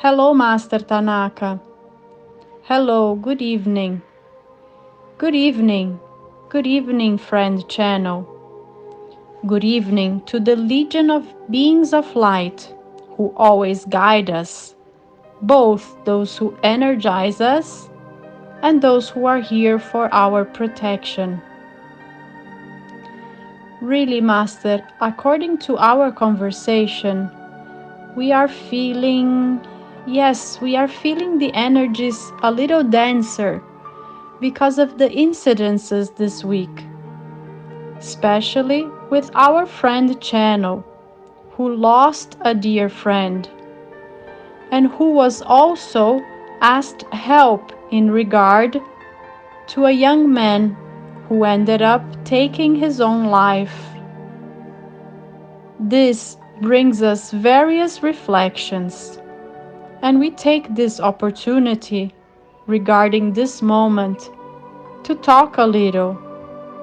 Hello, Master Tanaka. Hello, good evening. Good evening. Good evening, friend channel. Good evening to the legion of beings of light who always guide us, both those who energize us and those who are here for our protection. Really, Master, according to our conversation, we are feeling, yes, we are feeling the energies a little denser because of the incidences this week, especially with our friend Channel, who lost a dear friend and who was also asked help in regard to a young man who ended up taking his own life. This brings us various reflections, and we take this opportunity regarding this moment to talk a little,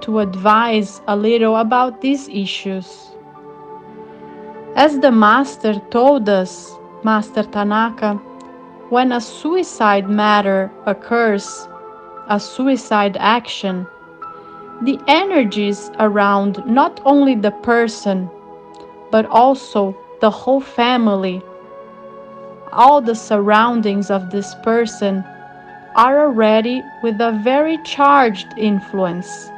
to advise a little about these issues. As the Master told us, Master Tanaka, when a suicide matter occurs, a suicide action, the energies around not only the person, but also the whole family, all the surroundings of this person are already with a very charged influence,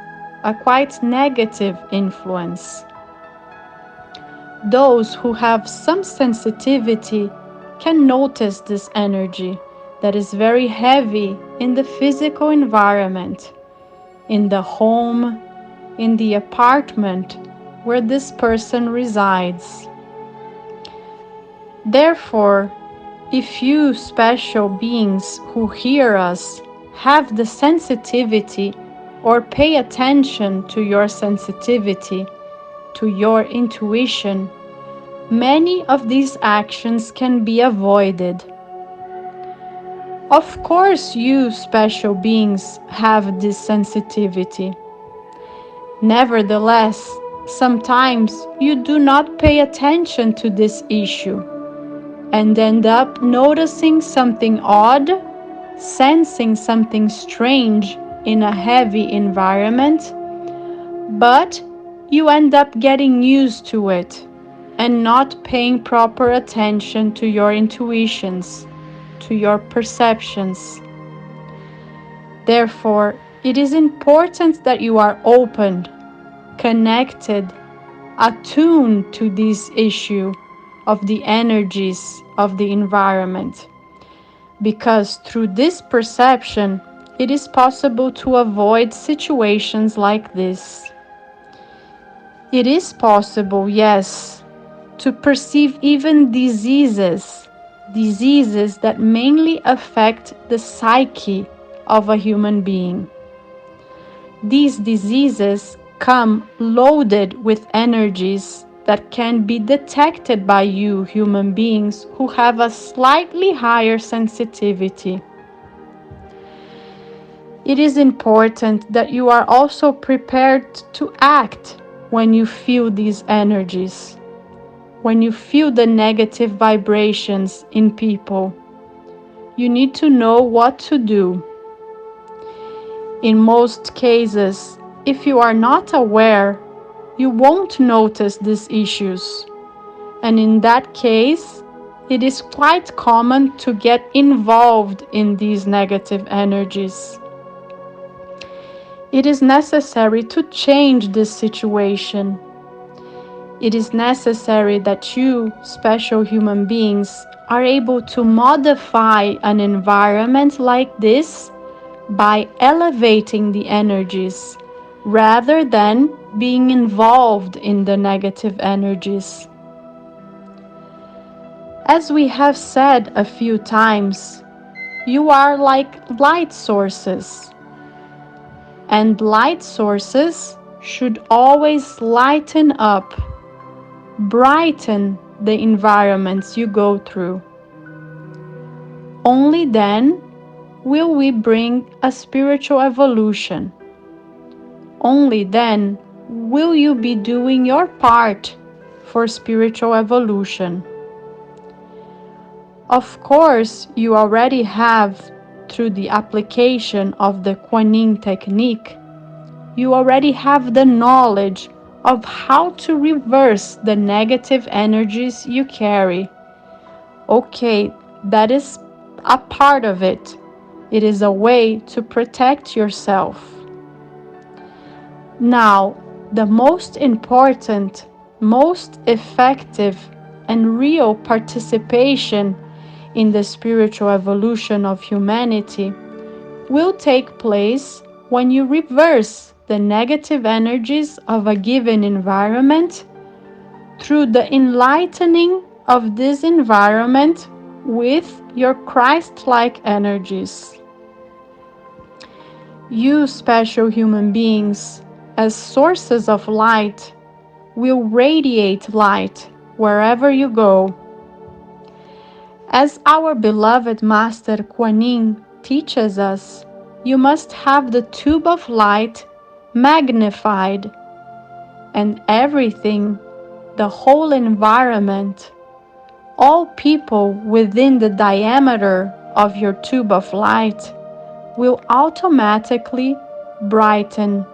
a quite negative influence. Those who have some sensitivity can notice this energy that is very heavy in the physical environment, in the home, in the apartment where this person resides. Therefore, if you special beings who hear us have the sensitivity or pay attention to your sensitivity, to your intuition, many of these actions can be avoided. Of course, you special beings have this sensitivity. Nevertheless, sometimes you do not pay attention to this issue and end up noticing something odd, sensing something strange in a heavy environment, but you end up getting used to it and not paying proper attention to your intuitions, to your perceptions. Therefore, it is important that you are open, connected, attuned to this issue of the energies of the environment, because through this perception, it is possible to avoid situations like this. It is possible, yes, to perceive even diseases that mainly affect the psyche of a human being. These diseases come loaded with energies that can be detected by you human beings who have a slightly higher sensitivity. It is important that you are also prepared to act when you feel these energies, when you feel the negative vibrations in people. You need to know what to do. In most cases, if you are not aware, you won't notice these issues. And in that case, it is quite common to get involved in these negative energies. It is necessary to change this situation. It is necessary that you, special human beings, are able to modify an environment like this by elevating the energies rather than being involved in the negative energies. As we have said a few times, you are like light sources, and light sources should always lighten up, brighten the environments you go through. Only then will we bring a spiritual evolution. Only then will you be doing your part for spiritual evolution. Of course, you already have, through the application of the Kuan Yin technique, you already have the knowledge of how to reverse the negative energies you carry. Okay, that is a part of it. It is a way to protect yourself. Now, the most important, most effective, and real participation in the spiritual evolution of humanity will take place when you reverse the negative energies of a given environment through the enlightening of this environment with your Christ-like energies. You special human beings, as sources of light, will radiate light wherever you go. As our beloved Master Kuan Yin teaches us, you must have the tube of light magnified, and everything, the whole environment, all people within the diameter of your tube of light will automatically brighten,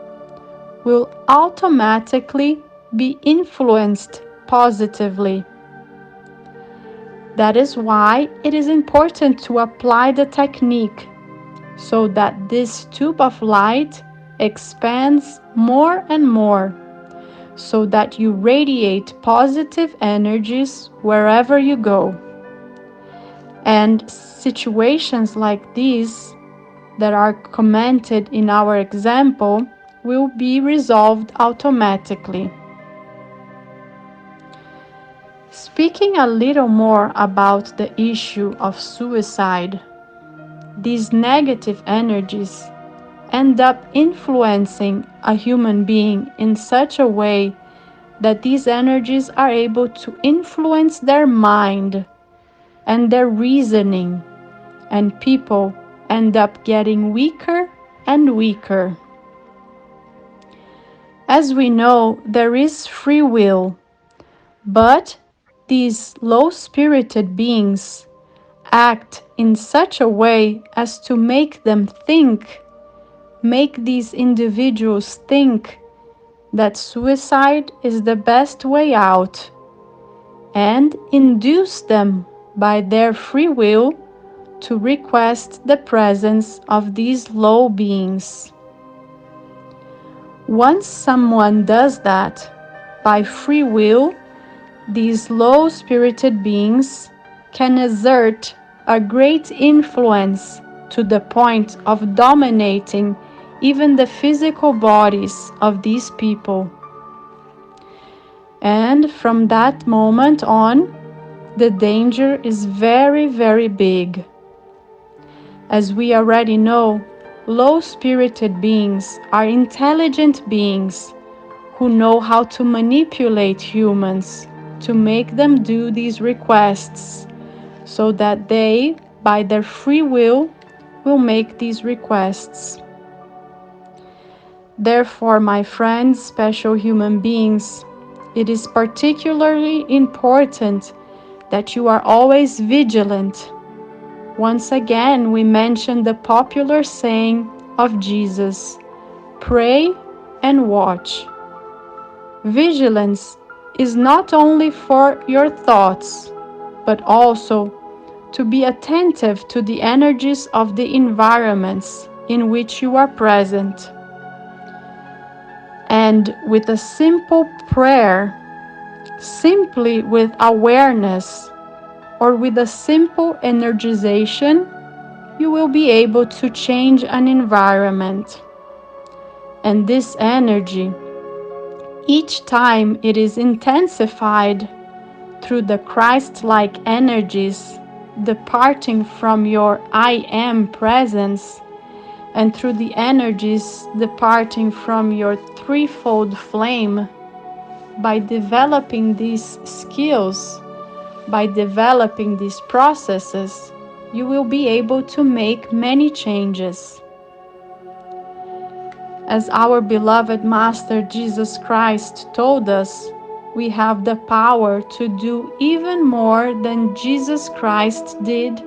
will automatically be influenced positively. That is why it is important to apply the technique so that this tube of light expands more and more, so that you radiate positive energies wherever you go. And situations like these that are commented in our example will be resolved automatically. Speaking a little more about the issue of suicide, these negative energies end up influencing a human being in such a way that these energies are able to influence their mind and their reasoning, and people end up getting weaker and weaker. As we know, there is free will, but these low-spirited beings act in such a way as to make them think, make these individuals think that suicide is the best way out, and induce them by their free will to request the presence of these low beings. Once someone does that, by free will, these low-spirited beings can exert a great influence to the point of dominating even the physical bodies of these people. And from that moment on, the danger is very, very big. As we already know, low-spirited beings are intelligent beings who know how to manipulate humans to make them do these requests, so that they, by their free will make these requests. Therefore, my friends, special human beings, it is particularly important that you are always vigilant. Once again, we mention the popular saying of Jesus, pray and watch. Vigilance is not only for your thoughts, but also to be attentive to the energies of the environments in which you are present. And with a simple prayer, simply with awareness, or with a simple energization, you will be able to change an environment. And this energy, each time it is intensified through the Christ-like energies departing from your I am presence, and through the energies departing from your threefold flame, by developing these skills, by developing these processes, you will be able to make many changes. As our beloved Master Jesus Christ told us, we have the power to do even more than Jesus Christ did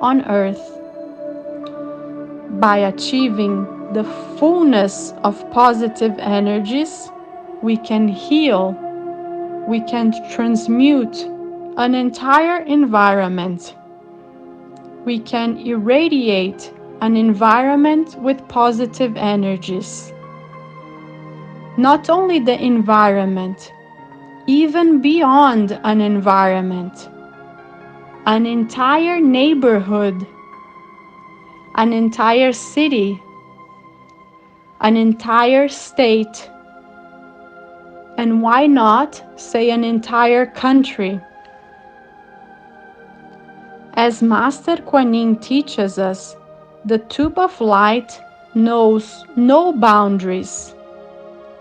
on earth. By achieving the fullness of positive energies, we can heal, we can transmute an entire environment. We can irradiate an environment with positive energies. Not only the environment, even beyond an environment, an entire neighborhood, an entire city, an entire state, and why not say an entire country? As Master Kuan Yin teaches us, the tube of light knows no boundaries.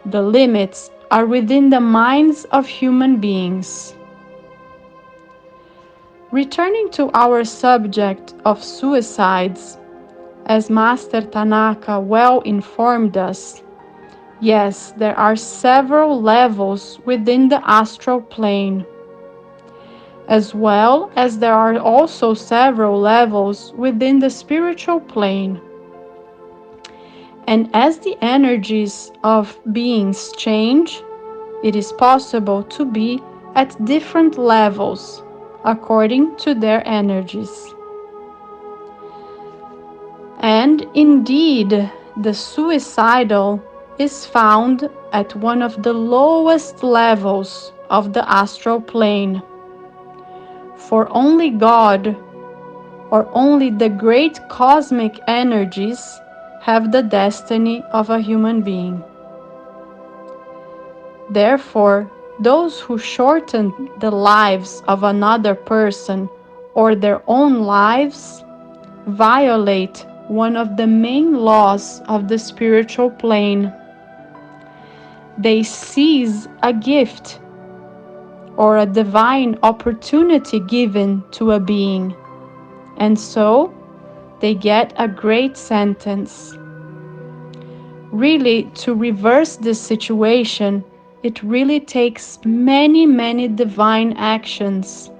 The limits are within the minds of human beings. Returning to our subject of suicides, as Master Tanaka well informed us, yes, there are several levels within the astral plane, as well as there are also several levels within the spiritual plane. And as the energies of beings change, it is possible to be at different levels according to their energies. And indeed, the suicidal is found at one of the lowest levels of the astral plane. For only God, or only the great cosmic energies, have the destiny of a human being. Therefore, those who shorten the lives of another person or their own lives violate one of the main laws of the spiritual plane. They seize a gift or a divine opportunity given to a being, and so they get a great sentence. Really, to reverse this situation, it really takes many divine actions,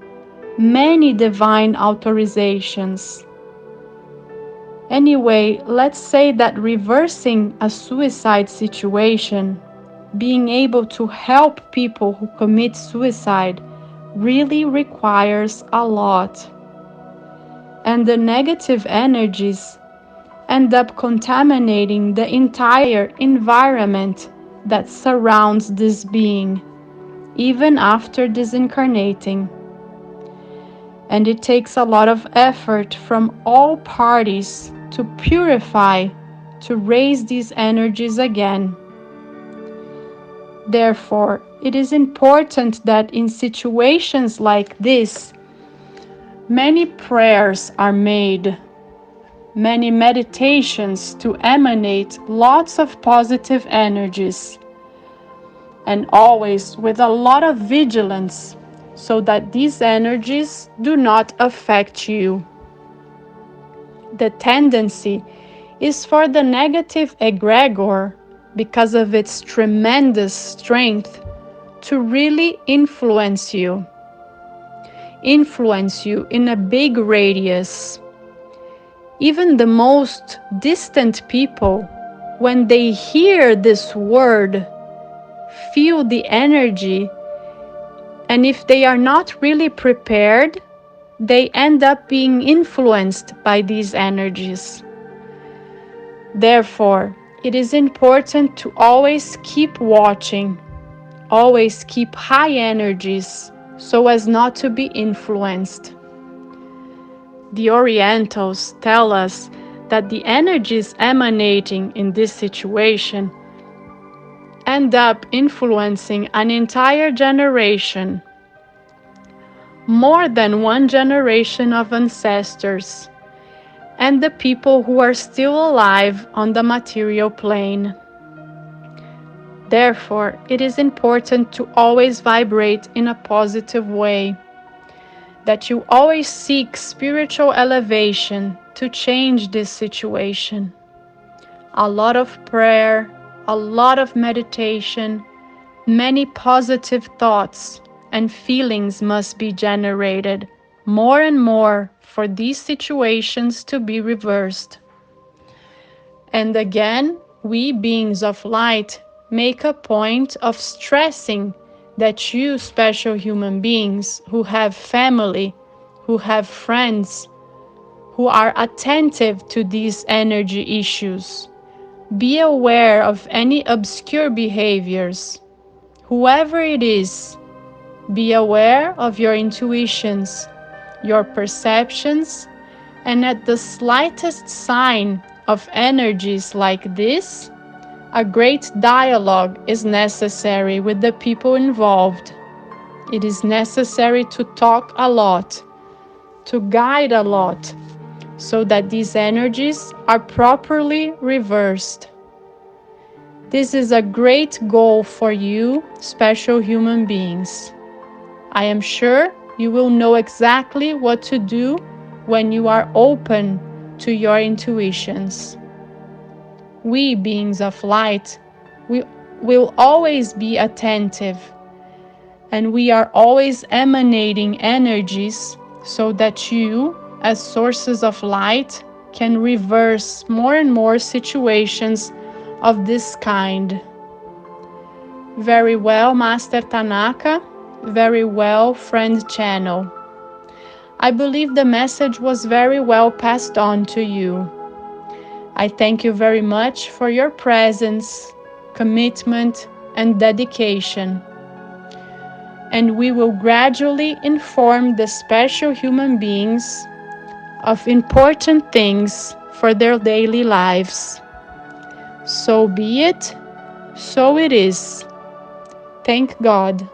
many divine authorizations. Anyway, let's say that reversing a suicide situation, being able to help people who commit suicide, really requires a lot. And the negative energies end up contaminating the entire environment that surrounds this being, even after disincarnating. And it takes a lot of effort from all parties to purify, to raise these energies again. Therefore, it is important that in situations like this, many prayers are made, many meditations to emanate lots of positive energies, and always with a lot of vigilance so that these energies do not affect you. The tendency is for the negative egregor, because of its tremendous strength, to really influence you in a big radius. Even the most distant people, when they hear this word, feel the energy, and if they are not really prepared, they end up being influenced by these energies. Therefore, it is important to always keep watching, always keep high energies so as not to be influenced. The Orientals tell us that the energies emanating in this situation end up influencing an entire generation, more than one generation of ancestors, and the people who are still alive on the material plane. Therefore, it is important to always vibrate in a positive way, that you always seek spiritual elevation to change this situation. A lot of prayer, a lot of meditation, Many positive thoughts and feelings must be generated more and more for these situations to be reversed. And again, we beings of light make a point of stressing that you, special human beings who have family, who have friends, who are attentive to these energy issues, be aware of any obscure behaviors. Whoever it is, be aware of your intuitions, your perceptions, and at the slightest sign of energies like this, a great dialogue is necessary with the people involved. It is necessary to talk a lot, to guide a lot, so that these energies are properly reversed. This is a great goal for you, special human beings. I am sure you will know exactly what to do when you are open to your intuitions. We, beings of light, we will always be attentive, and we are always emanating energies so that you, as sources of light, can reverse more and more situations of this kind. Very well, Master Tanaka. Very well, friend channel. I believe the message was very well passed on to you. I thank you very much for your presence, commitment, and dedication. And we will gradually inform the special human beings of important things for their daily lives. So be it, so it is. Thank God.